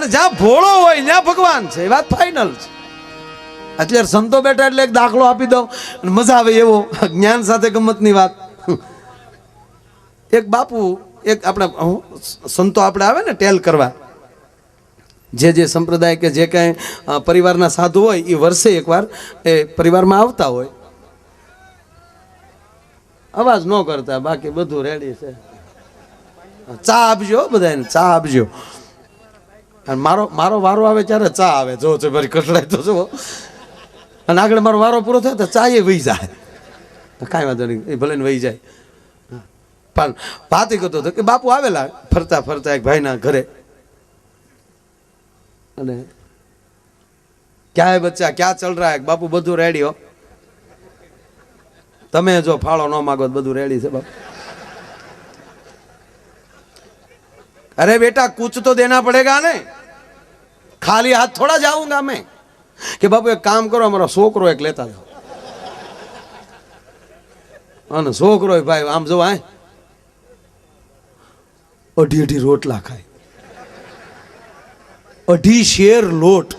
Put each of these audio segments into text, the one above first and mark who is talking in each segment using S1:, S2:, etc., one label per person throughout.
S1: અને જ્યાં ભોળો હોય ત્યાં ભગવાન છે, એ વાત ફાઇનલ છે. અત્યારે સંતો બેઠા એટલે એક દાખલો આપી દઉં અને મજા આવે એવો જ્ઞાન સાથે ગમતની વાત. એક બાપુ, એક આપણે સંતો આપણે આવે ને ટેલ કરવા, જે સંપ્રદાય કે જે કાંઈ પરિવારના સાધુ હોય એ વર્ષે એકવાર એ પરિવારમાં આવતા હોય. અવાજ ન કરતા, બાકી બધું રેડી છે. ચા આપજો બધાને, ચા આપજો. અને મારો વારો આવે ત્યારે ચા આવે, જો છે મારી કટડાય તો જો. અને આગળ મારો વારો પૂરો થાય તો ચા એ વહી જાય, કાંઈ વાંધો નહીં, એ ભલે ને વહી જાય. પણ વાત એ કરતો હતો કે બાપુ આવેલા ફરતા ફરતા એક ભાઈના ઘરે, અને ક્યાં હે બચ્ચા, ક્યાં ચલ રહા હે? બાપુ બધું રેડી હો, તમે જો ફાળો ન માગો બધું રેડી છે બાપુ. अरे बेटा कुछ तो देना पड़ेगा ने, खाली हाथ थोड़ा जाऊंगा मैं. कि बापू एक काम करो, हमारा छोकरो एक लेता जाओ. અને છોકરો ભાઈ આમ જો આય અઢી રોટલા ખાય, 2.5 શેર લોટ,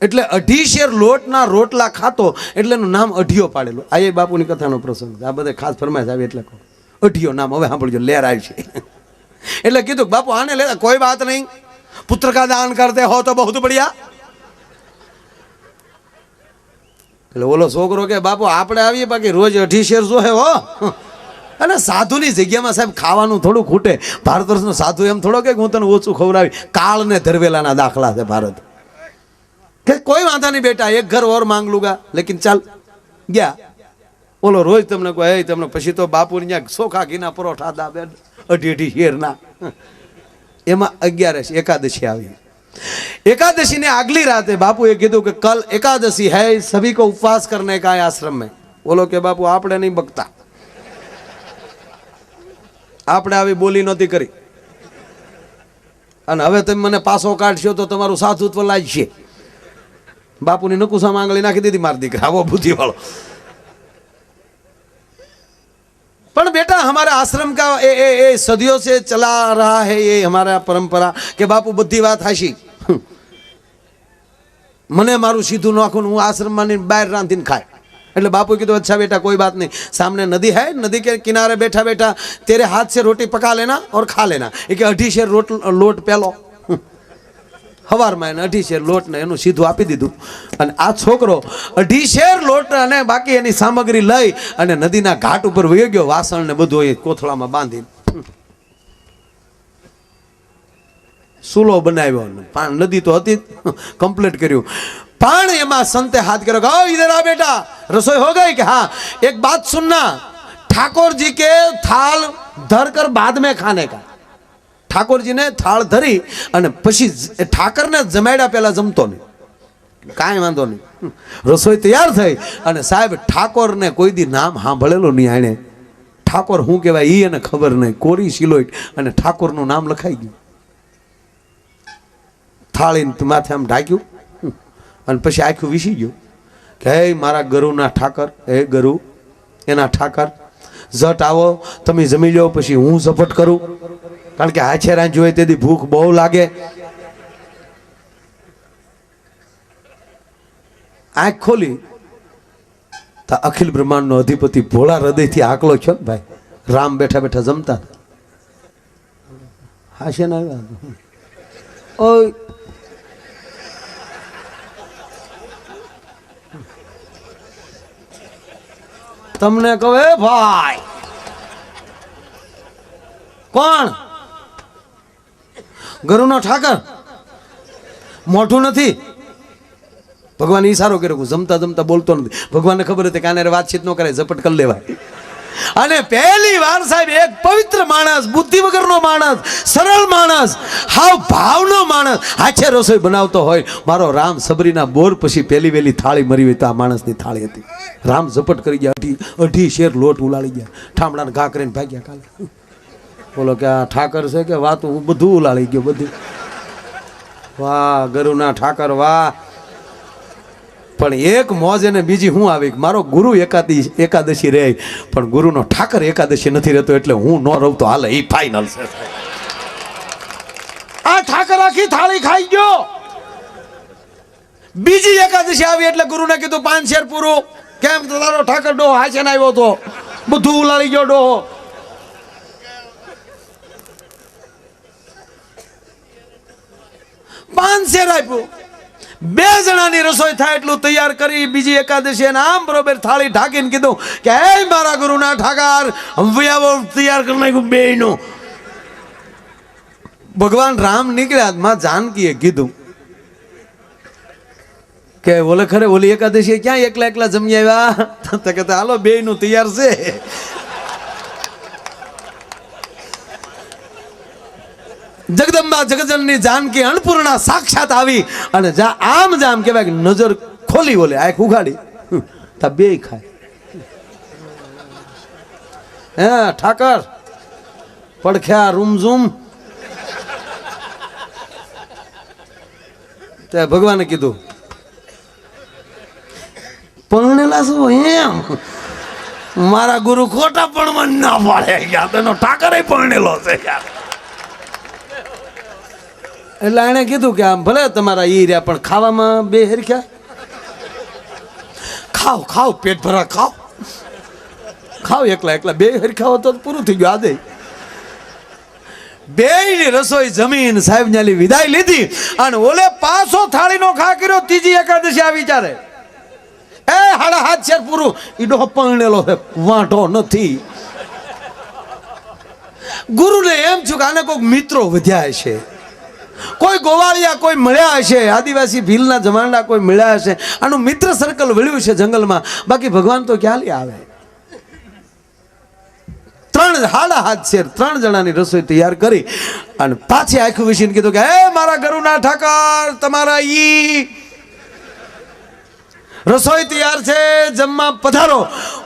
S1: એટલે 2.5 શેર લોટના રોટલા ખાતો એટલે એનું નામ અઢિયો પાડેલું. આ એ બાપુની કથાનો પ્રસંગ છે, આ બધા ખાસ ફરમાઈશ આવે એટલે કહો અઢિયો નામ. હવે સાંભળજો, લેર આવી છે. એટલે કીધું બાપુ આને લેતા કોઈ બાત નહીં, પુત્ર કા દાન કરતે હો તો બહુ બઢિયા. એટલે ઓલો છોકરો કે બાપુ આપણે આવીએ બાકી રોજ 2.5 શેર જો હે હો. અને સાધુની જગ્યામાં સાહેબ ખાવાનું થોડું ખૂટે. ભારત વર્ષનો સાધુ એમ થોડો કે હું તને ઓછું ખવડાવી, કાળ ને ધરવેલાના દાખલા છે ભારત. કે કોઈ વાંધા નહીં બેટા, એક ઘર ઓર માંગ લુંગા, લેકિન ચાલ ગયા. ઓલો રોજ તમને કહે તમને, પછી તો બાપુ ત્યાં ચોખા ઘીના પરોઠા દાબે 2.5 શેરના. એમાં 11 એકાદશી આવી. एकादशी ने अगली रात बापू ये कीधु कि कल एकादशी है, सभी को उपवास करने का है आश्रम में. बोलो कि बापू आपने नहीं बकता, आपने આવી બોલી નહોતી કરી, અને હવે તમે મને પાછો કાઢશો તો તમારું સાધુત્વ લાગશે. બાપુની નકુસા માંગલી નાખી દીધી માર દીકરા, આવો બુદ્ધિ વાળો. पर बेटा हमारे आश्रम का ए सदियों से चला रहा है ये हमारा परंपरा कि बापू बुद्धि बात हाशी, मने मारू सीधू नाखूं हूँ आश्रम में बाहर रांधीने खाए. એટલે બાપુ કીધું અચ્છા બેટા કોઈ बात नहीं, सामने नदी है, नदी के किनारे बैठा बैठा तेरे हाथ से रोटी पका लेना और खा लेना. એ કે 2.5 શેર લોટ પેલો હવારમાં એને 2.5 શેર લોટ ને એનું સીધું આપી દીધું. અને આ છોકરો 2.5 શેર લોટ અને બાકી એની સામગ્રી લઈ અને નદીના ઘાટ ઉપર વયો ગયો, વાસણ ને બધું એ કોથળામાં બાંધી સુલો બનાવ્યો. નદી તો હતી કમ્પ્લીટ કર્યું, પણ એમાં સંતે હાથ કર્યો કે ઇધર આ બેટા રસોઈ હો ગઈ? કે हाँ. एक बात सुनना, ठाकुर जी के थाल धर कर बाद में खाने का. ઠાકોરજી ને થાળ ધરી અને પછી ઠાકરને જમાડ્યા પહેલા જમતો નહીં, કાંઈ વાંધો નહીં. રસોઈ તૈયાર થઈ અને સાહેબ ઠાકોરને કોઈ દી નામ સાંભળેલું નહીં. આણે ઠાકોર શું કહેવાય એ એને ખબર નહીં, કોરી સિલોઈટ અને ઠાકોરનું નામ લખાઈ ગયું. થાળીને માથે આમ ઢાંક્યું અને પછી આખું વીસી ગયું કે હે મારા ગરુના ઠાકર, હે ગરુ એના ઠાકર, ઝટ આવો તમે જમી લો, પછી હું ઝપટ કરું. કારણ કે હાથે રાંધ જોઈએ તેથી ભૂખ બહુ લાગે. આંખ ખોલી તો અખિલ બ્રહ્માંડ નો અધિપતિ ભોળા હૃદયથી આકલો છો ને ભાઈ, રામ બેઠા બેઠા જમતા હાશે ને ઓય તમને કહે ભાઈ કોણ? ગરુનો ઠાકર મોઢું નથી. ભગવાન ઈશારો કર્યો, જમતા જમતા બોલતો નથી. ભગવાનને ખબર હતી કે આને વાતચીત ન કરે, ઝપટ કરી લેવાય. અને પહેલી વાર સાહેબ એક પવિત્ર માણસ, બુદ્ધિ વગરનો માણસ, સરળ માણસ, હાવ ભાવનો માણસ હાથે રસોઈ બનાવતો હોય. મારો રામ સબરીના બોર પછી પહેલી વહેલી થાળી મરી હોય તો આ માણસની થાળી હતી. રામ ઝપટ કરી ગયા, 2.5 શેર લોટ ઉલાળી ગયા, ઠામડાને ઘા કરીને ભાગ્યા. કાલે બોલો કે આ ઠાકર છે કે વાત, હું બધું ઉલાળી ગયો બધું. વાહ ગરુના ઠાકર વાહ. પણ એક મોજ અને બીજી હું આવી, મારો ગુરુ એકાદશી રહે પણ ગુરુનો ઠાકર એકાદશી નથી રહેતો, એટલે હું ન રહું તો હાલે, એ ફાઇનલ છે. આ ઠાકર આખી થાળી ખાઈ ગયો. બીજી એકાદશી આવી એટલે ગુરુને કીધું 5 શેર પૂરું. કેમ તો તારો ઠાકર ડોહો હાચે ના આવ્યો તો બધું ઉલાળી ગયો ડોહો. પાંચ શેર આપ્યું. 2 જણાની રસોઈ થાય એટલું તૈયાર કરી બીજી એકાદશી અને આમ બરોબર થાળી ઢાંકીને કીધું કે હે મારા ગુરુના ઠાકર હંવિયાવો તૈયાર કરી નાખ્યું બેયનું. ભગવાન રામ નીકળ્યા માં જાનકીએ કીધું કે ઓલે ખરે ઓલી એકાદશી ક્યાં એકલા એકલા જમી આવ્યા તો કે હાલો બેયનું તૈયાર છે. જગદંબા જગજનની જાનકી અન્નપૂર્ણા સાક્ષાત આવી અને આમ જામ કહેવાય કે નજર ખોલી ઓલે આંખ ઉઘાડી તા બે ખાય. હે ઠાકર પડખ્યા રૂમઝૂમ. તે ભગવાને કીધું પરણેલા શું એમ મારા ગુરુ ખોટા પણ ના પાડે યાર તેનો ઠાકર પરણેલો છે યાર. એટલે એને કીધું કે આમ ભલે તમારા ઈ રહ્યા પણ ખાવામાં બે હરખ્યા. ખાઓ ખાઓ પેટ ભરા ખાઓ ખાઓ એકલા એકલા બે હરખ્યા તો પૂરું થઈ ગયું. આદે બેયની રસોઈ જમીન સાહેબ ન્યાલી વિદાય લીધી અને ઓલે પાછો થાળીનો ખા કર્યો. ત્રીજી એકાદશી આવી ચારે એ 7.5 શેર પૂરું. ઈ ડોહો પરણેલો છે વાંઢો નથી. ગુરુને એમ છું કે આને કોઈક મિત્રો વધ્યા છે, કોઈ ગોવાળિયા કોઈ મળ્યા હશે, આદિવાસી ભીલના જમાના કોઈ મળ્યા હશે, આનું મિત્ર સર્કલ વળ્યું છે જંગલમાં. બાકી ભગવાન તો ક્યાં લી આવે. 3.5 શેર 3 જણાની રસોઈ તૈયાર કરી અને પાછી આખું વિશીને કીધું કે હે મારા ગુરુના ઠાકર તમારા ઈ રસોઈ તૈયાર છે જમવા પધારો.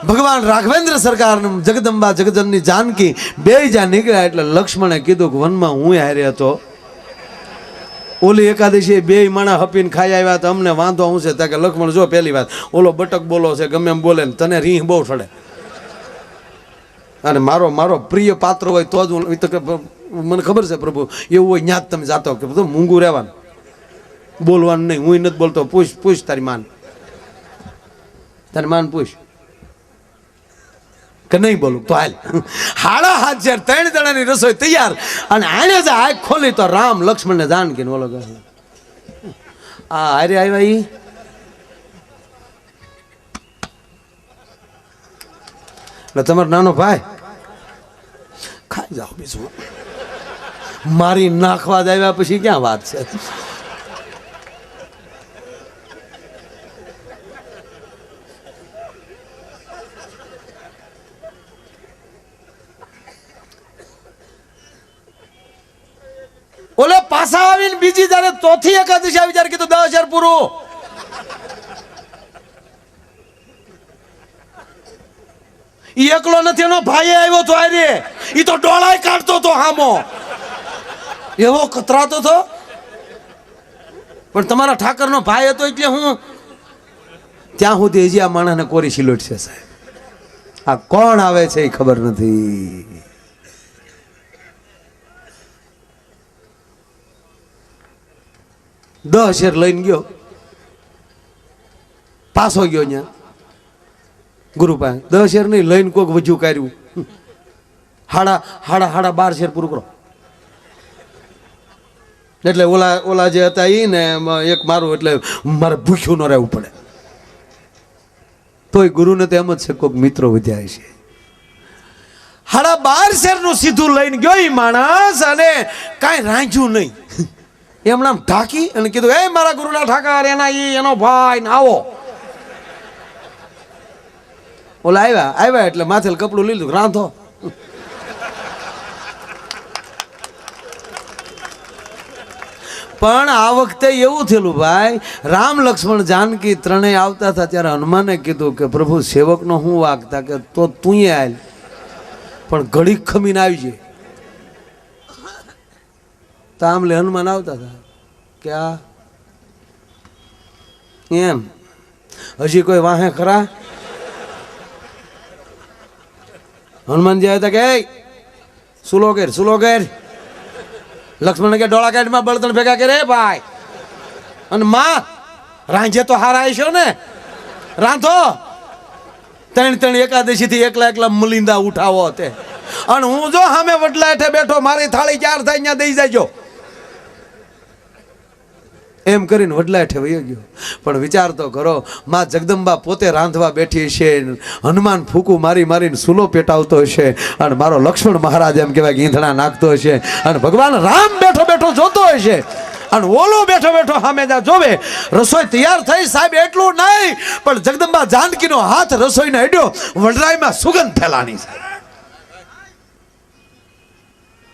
S1: ભગવાન રાઘવેન્દ્ર સરકાર જગદંબા જગજનની જાનકી બે જ્યાં નીકળ્યા એટલે લક્ષ્મણે કીધું કે વનમાં હું હારે હતો. ઓલી એકાદશી બે માણા હપીને ખાઈ આવ્યા તો અમને વાંધો હું છે ત્યાં કે લક્ષ્મણ જો પહેલી વાત ઓલો બટક બોલો છે ગમે એમ બોલે ને તને રીહ બહુ ચડે અને મારો મારો પ્રિય પાત્ર હોય તો જ હું મને ખબર છે પ્રભુ એવું હોય ન્યા જ તમે જાતો કે બધું મૂંગું રહેવાનું બોલવાનું નહીં. હું નથી બોલતો. પૂછ તારી માન પૂછ કે નહીં બોલું તો હાલ. 7.5 શેર 3 જણાની રસોઈ તૈયાર અને આને જ આંખ ખોલી તો રામ લક્ષ્મણ ને જાનકી ઓલો આ હારે આવ્યા ઈ એટલે તમારો નાનો ભાઈ ખાઈ જાઓ બીજું મારી નાખવા જ આવ્યા પછી ક્યાં વાત છે. ઓલે પાછા આવીને બીજી જયારે ચોથી એકાદશી આવી ત્યારે કીધું 10 શેર પૂરું. ઈ એકલો નથી એનો ભાઈ આવ્યો તો આરે ઈ તો ડોળાય કાઢતો તો હામો એવો કતરાતો તો. પણ તમારા ઠાકરનો ભાઈ હતો એટલે હું ત્યાં સુધી હજી આ માણસને કોરી સિલોટ છે સાહેબ. આ કોણ આવે છે એ ખબર નથી. દસ શેર લઈને ગયો પાછો ગયો ત્યાં ગુરુ પાસે 10 શેર નહીં લઈને કોઈક વજુ કર્યું. 12 શેર પૂરું કરો એટલે ઓલા જે હતા એ ને એક મારું એટલે મારે ભૂખ્યું ન રહેવું પડે. તોય ગુરુને તો એમ જ છે કોઈક મિત્રો વધ્યા છે. 12 શેરનું સીધું લઈને ગયો એ માણસ અને કાંઈ રાંધ્યું નહીં. એમણે ઢાંકી અને કીધું એ મારા ગુરુના ઠાકર એના એનો ભાઈ ને આવો. ઓલા આવ્યા એટલે માથે કપડું લીધું રાંધો. પણ આ વખતે એવું થયેલું ભાઈ રામ લક્ષ્મણ જાનકી ત્રણેય આવતા હતા ત્યારે હનુમાને કીધું કે પ્રભુ સેવકનો હું વાગતા કે તો તું આલ પણ ઘડીક ખમીને આવી જાય. તો આમ લે હનુમાન આવતા હતા કે આ એમ હજી કોઈ વાહે ખરા. હનુમાનજી આવ્યા હતા કે સુલો ઘેર લક્ષ્મણ કે ડોળા કાઢમાં બળતણ ભેગા કરે ભાઈ. અને માં રાંધે તો હારા આવીશો ને, રાંધો. ત્રણ એકાદશી થી એકલા મુલિંદા ઉઠાવો તે. અને હું જો સામે વડલા હેઠે બેઠો, મારી થાળી 4 થાય ત્યાં દઈ જાયજો એમ કરીને વડલા હેઠે વયો ગયો. પણ વિચાર તો કરો, માં જગદંબા પોતે રાંધવા બેઠી છે, હનુમાન ફૂકું મારીને સૂલો પેટાવતો હશે, અને મારો લક્ષ્મણ મહારાજ એમ કહેવાય કે ઈંધણા નાખતો હશે, અને ભગવાન રામ બેઠો જોતો હશે, અને ઓલો બેઠો સામે જા જોવે. રસોઈ તૈયાર થઈ સાહેબ, એટલું નહીં પણ જગદંબા જાનકીનો હાથ રસોઈને અડ્યો, વડરાઈમાં સુગંધ ફેલાણી.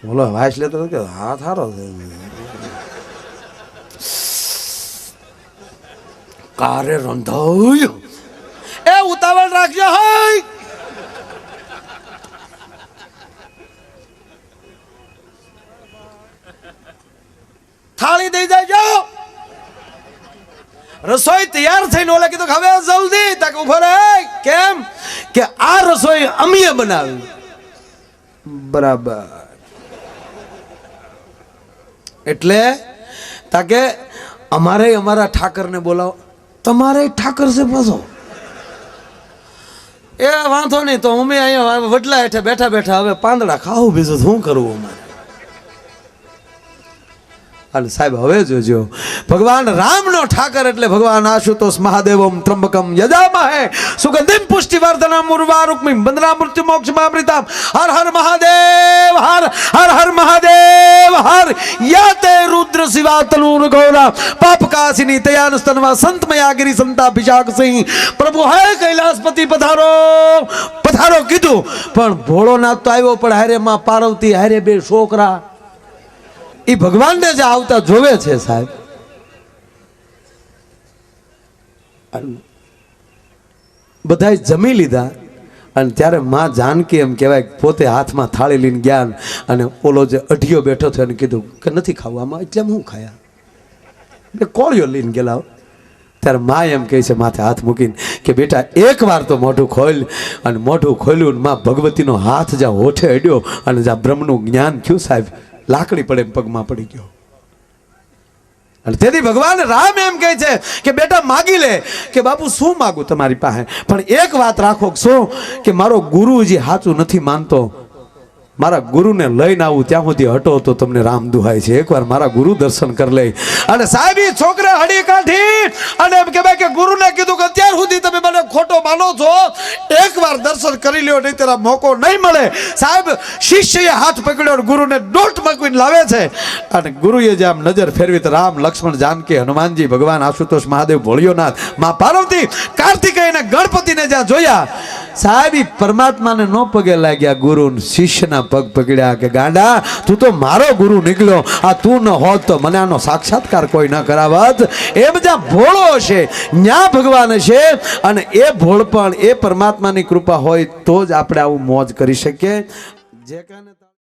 S1: બોલો વાસ લેતો કે હાથ હારો કારે રંધાયું. એ ઉતાવળ રાખજો. હાય થાળી દઈ જાયજો. રસોઈ તૈયાર થઈને ઓલા કીધું હવે જલ્દી. તક ઉભો રહે. કેમ કે આ રસોઈ અમીએ બનાવી. બરાબર. એટલે તાકે અમારે અમારા ઠાકરને બોલાવો. તમારે ઠાકર છે પાછો. એ વાંધો નહીં, તો અમે અહીંયા વડલા હેઠે બેઠા હવે પાંદડા ખાવું, બીજું શું કરવું અમારે. અને સાહેબ હવે જોજો, ભગવાન રામનો ઠાકર એટલે ભગવાન આશુતોષ મહાદેવમ ત્રંબકમ યજામહે સુગંધિમ પુષ્ટિવર્ધનમ ઉર્વારુક્મિમ બંધના મૃત્યુ મોક્ષમામૃતમ. હર હર મહાદેવ હર હર મહાદેવ હર. યાતે રુદ્ર શિવાતનુર ગૌરા પાપકાશિની તયાનસ્તનવા સંતમયાગિરી સંતાભિષાક સિંહ. પ્રભુ હે કૈલાસપતિ પધારો કીધું, પણ ભોળોનાથ તો આવ્યો, પણ હારે માં પાર્વતી હારે 2 છોકરા. એ ભગવાનને જે આવતા જોવે છે સાહેબ. બધા જમી લીધા, અને ત્યારે માં જાનકી એમ કહેવાય પોતે હાથમાં થાળી લઈને ગયા, અને ઓલો જે અઢિયો બેઠો થયો એને કીધું કે નથી ખાવું આમાં. એટલે હું ખાયા એટલે કોળિયો લઈને ગયેલા. ત્યારે માં એમ કહે છે માથે હાથ મૂકીને કે બેટા એકવાર તો મોઢું ખોલ. અને મોઢું ખોલ્યું, માં ભગવતીનો હાથ જ્યાં હોઠે અડ્યો, અને જ્યાં બ્રહ્મનું જ્ઞાન થયું સાહેબ, લાકડી પડે પગમાં પડી ગયો. અને તેથી ભગવાન રામ એમ કહે છે કે બેટા માગી લે. કે બાપુ શું માગું તમારી પાસે, પણ એક વાત રાખો. શું કે મારો ગુરુજી સાચું નથી માનતો, મારા ગુરુને લઈને આવું ત્યાં સુધી હટો તો તમને રામ દુહાય છે. એકવાર મારા ગુરુ દર્શન કરી લે. અને સાહેબ છોકરા હડી કાઢી અને એમ કહેવાય કે ગુરુને કીધું કે અત્યાર સુધી તમે મને ખોટો માનો છો, એકવાર દર્શન કરી લ્યો, નહીં તેરા મોકો નહીં મળે. સાહેબ શિષ્યએ હાથ પકડ્યો, ગુરુને ડોટ મૂકીને લાવે છે. અને ગુરુએ જે આમ નજર ફેરવી તો રામ લક્ષ્મણ જાનકી હનુમાનજી ભગવાન આશુતોષ મહાદેવ ભોળિયોનાથ માં પાર્વતી કાર્તિકેય ગણપતિને જ્યાં જોયા સાહેબ, પરમાત્માને નો પગે લાગ્યા, ગુરુ શિષ્યના પગ પકડ્યા કે ગાંડા તું તો મારો ગુરુ નીકળ્યો, આ તું ન હોત તો મને આનો સાક્ષાત્કાર કોઈ ન કરાવત. એમ જ્યાં ભોળો હશે ન્યા ભગવાન હશે, અને એ ભોળપણ એ પરમાત્માની કૃપા હોય તો જ આપણે આવું મોજ કરી શકીએ. જે કાને